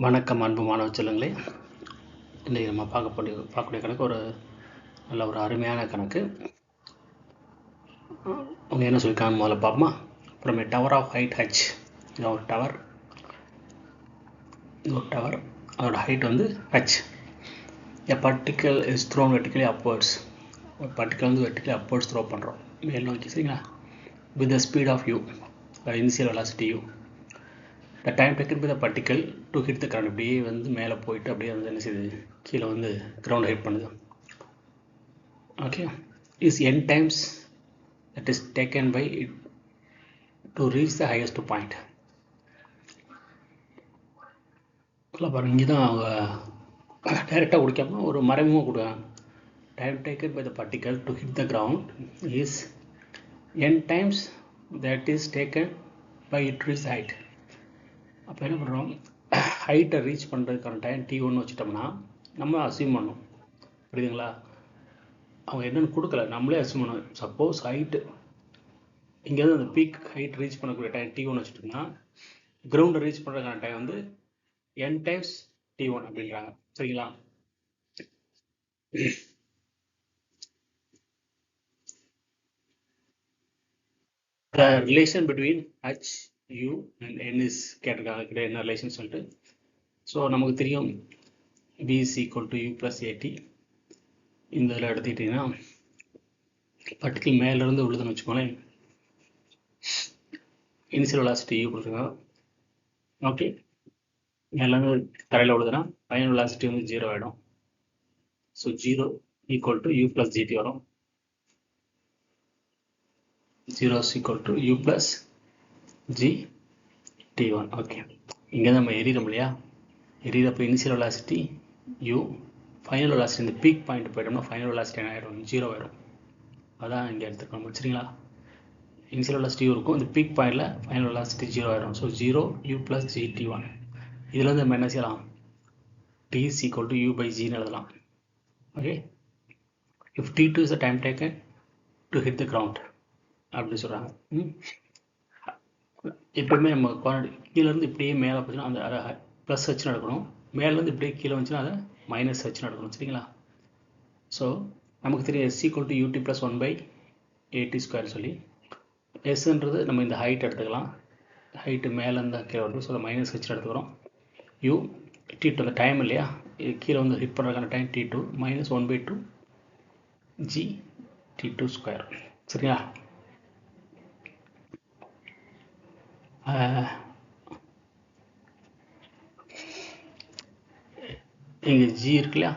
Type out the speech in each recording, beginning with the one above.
வணக்கம் அன்பு மாணவ செல்வங்களே. இன்றைக்கி நம்ம பார்க்கக்கூடிய கணக்கு நல்ல ஒரு அருமையான கணக்கு. அவங்க என்ன சொல்லியிருக்காங்க முதல்ல பார்ப்போமா. From a tower of height h, இது ஒரு டவர், அதோட ஹைட் வந்து h. a particle is thrown vertically upwards, ஒரு பார்ட்டிக்கல் வந்து வெர்டிக்கலி அப்வர்ட்ஸ் த்ரோ பண்ணுறோம், மேல் நோக்கி, சரிங்களா, with the speed of u, initial velocity u. The time taken by the particle to hit the ground, அப்படியே வந்து மேலே போயிட்டு அப்படியே வந்து என்ன செய்யுது, கீழே வந்து கிரவுண்ட் ஹிட் பண்ணுது. Okay, is n times that is taken by it to reach the highest point. பாருங்க, இங்கே தான் அவங்க டைரெக்டாக கொடுக்காம ஒரு மறைமுகமாக கொடுக்காங்க. Time taken by the particle to hit the ground is n times that is taken by it to reach the height. அப்போ என்ன பண்ணுறோம், ஹைட்டை ரீச் பண்ணுறதுக்கான டைம் t1 வச்சுட்டோம்னா நம்ம அசியூம் பண்ணணும், புரியுதுங்களா. அவங்க என்னென்னு கொடுக்கல, நம்மளே அசியூம் பண்ணணும். சப்போஸ் ஹைட்டு இங்கேருந்து அந்த பீக் ஹைட் ரீச் பண்ணக்கூடிய டைம் t1 வச்சுட்டோம்னா கிரவுண்டை ரீச் பண்ணுறதுக்கான டைம் வந்து n டைம்ஸ் t1 அப்படின்றாங்க, சரிங்களா. The relation between h, u and n is கேட்டிருக்காங்க, கிட்ட என்ன ரிலேஷன் சொல்லிட்டு. ஸோ நமக்கு தெரியும் b is equal to u plus at. இந்த இதில் எடுத்துக்கிட்டிங்கன்னா பர்டிகுலர் மேலேருந்து விழுதுன்னு வச்சுக்கோங்களேன், இனிஷியல் வெலாசிட்டி u கொடுத்துருக்காங்க. ஓகே, மேலேருந்து தரையில் விழுதுன்னா ஃபைனல் வெலாசிட்டி வந்து 0 ஆகிடும். So 0 equal to u plus gt வரும். 0 is equal to u plus g t1. Okay, இங்கே நம்ம எரியிறோம் இல்லையா, எரியிறப்போ initial velocity u, final velocity இந்த பீக் பாயிண்ட் போய்ட்டோம்னா ஃபைனல் வெலாசிட்டி என்ன ஆகிடும், 0 ஆகிடும். அதான் இங்கே எடுத்துக்கணும், சரிங்களா. இனிஷியல் வெலாசிட்டி இருக்கும், இந்த பீக் பாயிண்டில் ஃபைனல் வெலாசிட்டி 0 ஆகிடும். So 0 u plus g t1. இதில் வந்து நம்ம என்ன செய்யலாம், t is equal to u by g எழுதலாம். Okay, if t2 is the time taken to hit the ground அப்படின்னு சொல்கிறாங்க. எப்பவுமே நம்ம கீழேருந்து இப்படியே மேலே போச்சுன்னா அந்த ப்ளஸ் வச்சு நடக்கணும், மேலேருந்து இப்படியே கீழே வந்துச்சுன்னா அதை மைனஸ் வச்சு நடக்கணும், சரிங்களா. ஸோ நமக்கு தெரியும் s equal to ut plus 1 by at square சொல்லி, எஸ்ன்றது நம்ம இந்த ஹைட் எடுத்துக்கலாம், ஹைட்டு மேலேருந்து கீழே வருது, ஸோ அதை மைனஸ் வச்சு எடுத்துக்கிறோம். u t2 அந்த டைம் இல்லையா, இது கீழே வந்து ஹிட் பண்ணுறதுக்கான time t2 minus 1/2 g t2 square, சரியா. இங்கே ஜி இருக்கு இல்லையா,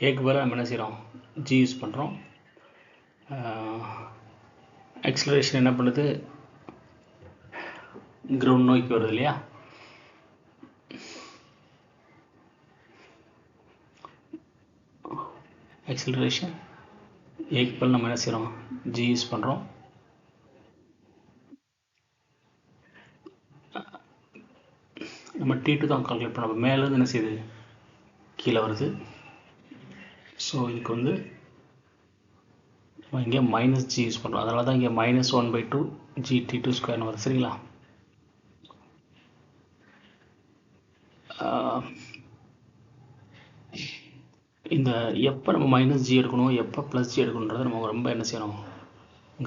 ஏக்கு பதிலாக நம்ம என்ன செய்கிறோம், ஜி யூஸ் பண்ணுறோம். எக்ஸலரேஷன் என்ன பண்ணுது, கிரவுண்ட் நோக்கி வருது இல்லையா. எக்ஸலரேஷன் ஏக்கு பதில் நம்ம என்ன செய்கிறோம், ஜி யூஸ் பண்ணுறோம். நம்ம t2 தான் கால்குலேட் பண்ணோம், மேலேருந்து என்ன செய்யுது, கீழே வருது. ஸோ இதுக்கு வந்து இங்கே மைனஸ் ஜி யூஸ் பண்ணுறோம், அதனால தான் இங்கே மைனஸ் 1/2 g t2 ஸ்கொயர்னு வருது, சரிங்களா. இந்த எப்போ நம்ம மைனஸ் ஜி எடுக்கணும், எப்போ ப்ளஸ் ஜி எடுக்கணுன்றதை நம்ம ரொம்ப என்ன செய்யணும்,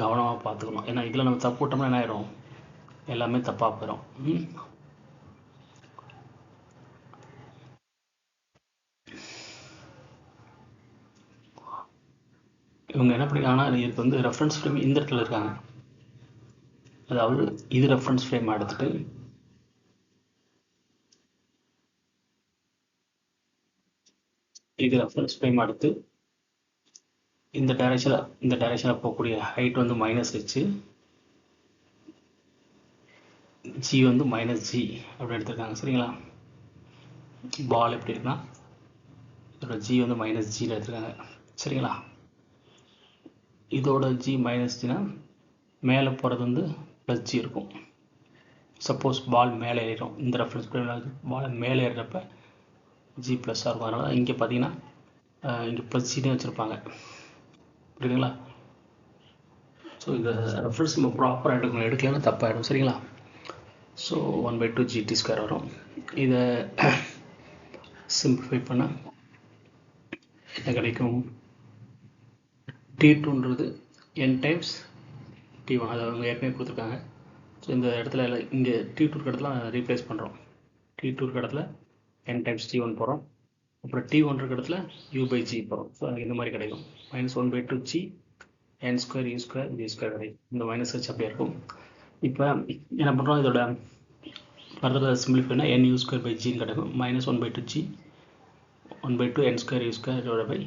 கவனமாக பார்த்துக்கணும். ஏன்னா இதில் நம்ம தப்பு விட்டோம்னா என்ன ஆயிடும், எல்லாமே தப்பாக போயிடும். இவங்க என்ன பண்ணிருக்காங்கன்னா, இதுக்கு வந்து ரெஃபரன்ஸ் ஃப்ரேம் இந்த இடத்துல இருக்காங்க, அதாவது இது ரெஃபரன்ஸ் ஃப்ரேம் எடுத்துட்டு இது ரெஃபரன்ஸ் ஃப்ரேம் எடுத்து இந்த டைரக்ஷனில் போகக்கூடிய ஹைட் வந்து மைனஸ் வச்சு ஜி வந்து மைனஸ் ஜி அப்படி எடுத்துருக்காங்க, சரிங்களா. பால் எப்படி இருக்குன்னா இதோட ஜி வந்து மைனஸ் ஜியில் எடுத்துருக்காங்க, சரிங்களா. இதோட ஜி மைனஸ் ஜினா மேலே போகிறது வந்து ப்ளஸ் ஜி இருக்கும். சப்போஸ் பால் மேலே ஏறிடும், இந்த ரெஃபரன்ஸ் ஃப்ரேமில் பால் மேலே ஏறுறப்ப ஜி ப்ளஸ்ஸாக இருக்கும். அதனால தான் இங்கே பார்த்தீங்கன்னா இங்கே ப்ளஸ் ஜினே வச்சுருப்பாங்க, புரியுதுங்களா. ஸோ இந்த ரெஃபரன்ஸ் நம்ம ப்ராப்பராக எடுக்கலன்னா தப்பாகிடும், சரிங்களா. ஸோ 1/2 GT ஸ்கொயர் வரும். இதை சிம்பிளிஃபை பண்ணால் என்ன கிடைக்கும்? T2ன்றது n டைம்ஸ் T1, அதை அவங்க ஏற்கனவே கொடுத்துருக்காங்க. ஸோ இந்த இடத்துல இங்கே T2 இடத்துல ரீப்ளேஸ் பண்ணுறோம். T2 இடத்துல n டைம்ஸ் T1 போகிறோம். அப்புறம் T1 இடத்துல u/g போகிறோம். ஸோ எனக்கு இந்த மாதிரி கிடைக்கும். -1/2g n square u square g square கிடைக்கும். இந்த மைனஸ் வச்சு அப்படியே இருக்கும். இப்போ என்ன பண்ணுறோம்? இதோட ஃபர்தர் சிம்பிளிஃபைனா n u ஸ்கொயர் பை ஜின்னு கிடைக்கும். -1/2g 1/2 n square u square இதோட பை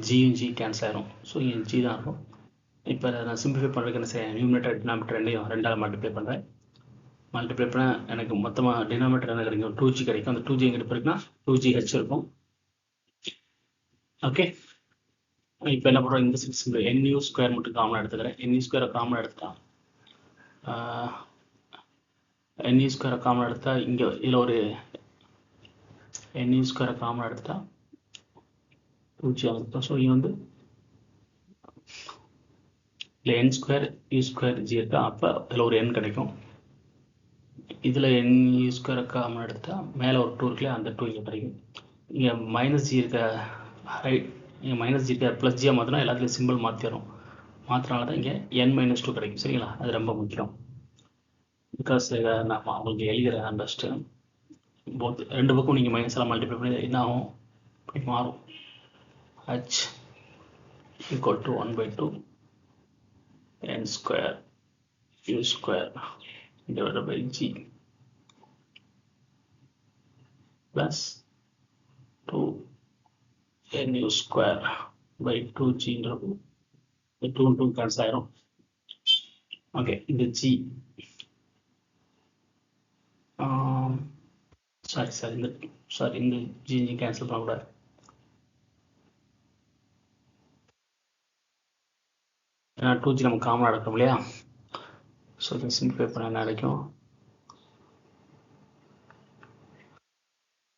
ஜியும் ஜி கேன்சல் ஆயிரும். ஸோ இங்கே ஜி தான் இருக்கும். இப்போ நான் சிம்பிளிஃபை பண்ணுறதுக்கு என்ன செய்ய? நியூமரேட்டர் டினாமினேட்டர் ரெண்டையும் 2ஆல் மல்டிப்ளை பண்ணுறேன். மல்டிப்ளை பண்ணால் எனக்கு மொத்தமாக டினாமினேட்டர் என்ன கிடைக்கும்? 2g கிடைக்கும். அந்த 2g எங்கிட்ட போயிருக்குன்னா 2gh இருக்கும். ஓகே, இப்போ என்ன பண்ணுறோம்? இந்த சிம்பிள் nu ஸ்கொயர் மட்டும் காமனாக எடுத்துக்கிறேன். nu ஸ்கொயரை காமனாக எடுத்துட்டா nu ஸ்கொயரை காமனாக எடுத்தா இங்கே இதில் ஒரு nu ஸ்கொயரை காமனாக எடுத்துட்டா 2g இருக்கும். ஸோ இங்கே வந்து இல்லை n square u square g இருக்கா, அப்போ இதில் ஒரு n கிடைக்கும். இதில் nu ஸ்கொயரை காமனாக எடுத்தால் மேலே ஒரு 2 இருக்குல்ல, அந்த 2 இங்கே கிடைக்கும். இங்கே -g இருக்க இங்கே -g இருக்க +g மாற்றினா எல்லாத்துலேயும் சிம்பிள் மாற்றிடும். மாற்றினால தான் இங்கே n-2 கிடைக்கும். சரிங்களா? அது ரொம்ப முக்கியம். பிகாஸ் நான் உங்களுக்கு எழுதுகிறேன் அண்டர்ஸ்ட்டு. போத் ரெண்டு பக்கம் நீங்கள் மைனஸெல்லாம் மல்டிப்ளை பண்ணி என்ன ஆகும்? இப்படி மாறும். h = 1/2 n square u square divided by g plus 2 nu square by 2g இருக்கும். 2 2 cancel ஆயிரும். ஓகே, இந்த g இந்த g கேன்சல் பண்ணக்கூடாது. ஏன்னா 2g நம்ம காமனாக எடுக்கணும் இல்லையா? ஸோ இதை சிம்பிளிஃபை பண்ண என்ன கிடைக்கும்?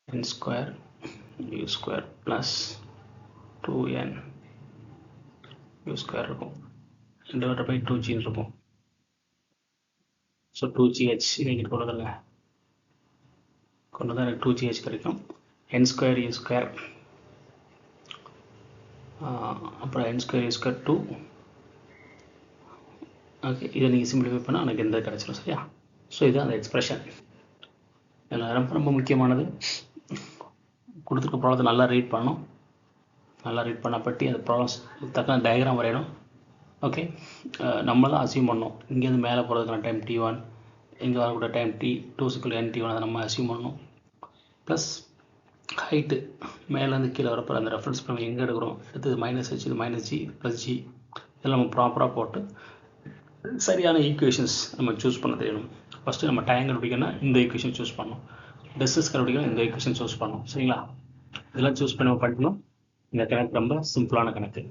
n square u square plus 2n u square இருக்கும். டிவைடட் பை 2g இருக்கும். ஸோ 2gh இதை கொண்டு வந்துருங்க. கொண்டு வந்தால் எனக்கு 2gh கிடைக்கும். n ஸ்கொயர் u ஸ்கொயர் அப்புறம் n square u square 2. Okay, இதை நீங்கள் சிம்பிளிஃபை பண்ணால் எனக்கு எந்த கிடச்சிடும். சரியா? ஸோ இதுதான் அந்த எக்ஸ்பிரஷன். இதில் ரொம்ப ரொம்ப முக்கியமானது, கொடுத்துருக்க ப்ராப்ளத்தை நல்லா ரீட் பண்ணணும். நல்லா ரீட் பண்ண பற்றி அந்த ப்ராப்ளம்ஸ் தக்க டயக்ராம் வரையணும். ஓகே, நம்ம தான் அசியூம் பண்ணணும். இங்கேருந்து மேலே போகிறதுக்கான டைம் T1, இங்கே வரக்கூடிய டைம் T2 = n/T1, அதை நம்ம அசியூம் பண்ணணும். ப்ளஸ் ஹைட்டு மேலேருந்து கீழே வரப்போ அந்த ரெஃபரன்ஸ் நம்ம எங்கே எடுக்கிறோம், எடுத்து -h இது -g +g இதெல்லாம் நம்ம ப்ராப்பராக போட்டு சரியான ஈக்குவேஷன்ஸ் நம்ம சூஸ் பண்ண தெரியணும். ஃபஸ்ட்டு நம்ம டைம் கண்டுபிடிக்கணும்னா இந்த ஈக்குவேஷன் சூஸ் பண்ணணும். டிஸ்டன்ஸ் கண்டுபிடிக்கணும், இந்த ஈக்குவேஷன் சூஸ் பண்ணணும். சரிங்களா? இதெல்லாம் சூஸ் பண்ணி படிக்கணும். இந்த கணக்கு ரொம்ப சிம்பிளான கணக்கு.